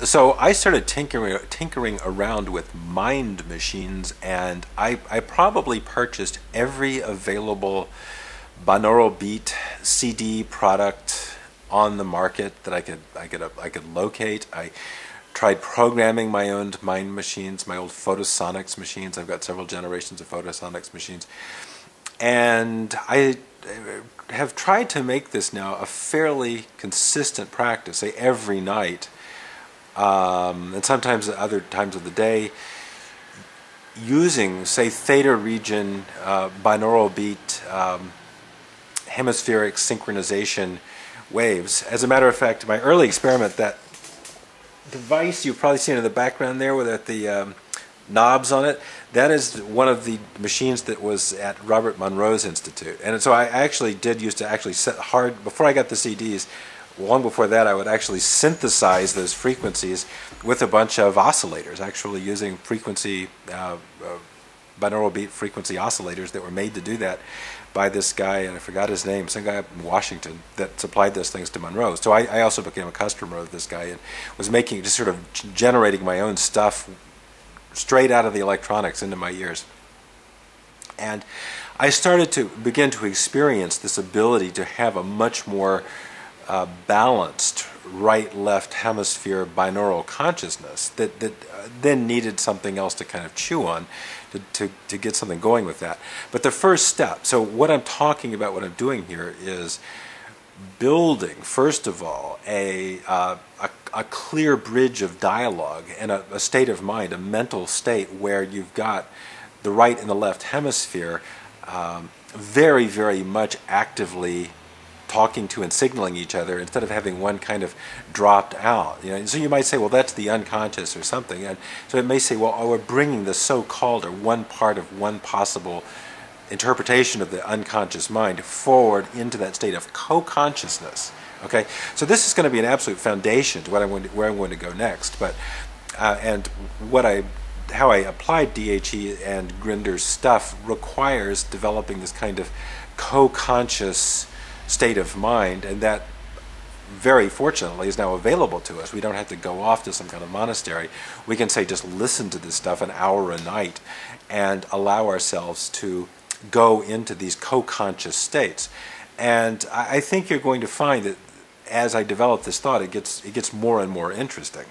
So I started tinkering around with mind machines, and I probably purchased every available binaural beat CD product on the market that I could locate. I tried programming my own mind machines, my old Photosonics machines. I've got several generations of Photosonics machines, and I have tried to make this now a fairly consistent practice, say every night, and sometimes at other times of the day, using, say, theta region, binaural beat, hemispheric synchronization waves. As a matter of fact, my early experiment, that device you've probably seen in the background there with the knobs on it, that is one of the machines that was at Robert Monroe's Institute. And so I actually did used to actually set hard, before I got the CDs, long before that, I would actually synthesize those frequencies with a bunch of oscillators, actually using frequency, binaural beat frequency oscillators that were made to do that by this guy, and I forgot his name, some guy up in Washington that supplied those things to Monroe. So I also became a customer of this guy and was making, just sort of generating my own stuff straight out of the electronics into my ears. And I started to begin to experience this ability to have a much more balanced right-left hemisphere binaural consciousness that then needed something else to kind of chew on to get something going with that. But the first step, so what I'm talking about, what I'm doing here is building, first of all, a clear bridge of dialogue and a state of mind, a mental state where you've got the right and the left hemisphere very, very much actively talking to and signaling each other instead of having one kind of dropped out. You know, so you might say, well, that's the unconscious or something. And so it may say, well, oh, we're bringing the so-called or one part of one possible interpretation of the unconscious mind forward into that state of co-consciousness. Okay, so this is going to be an absolute foundation to where I'm going to go next. But and how I applied DHE and Grinder's stuff requires developing this kind of co-conscious state of mind, and that very fortunately is now available to us. We don't have to go off to some kind of monastery. We can say just listen to this stuff an hour a night and allow ourselves to go into these co-conscious states. And I think you're going to find that as I develop this thought, it gets more and more interesting.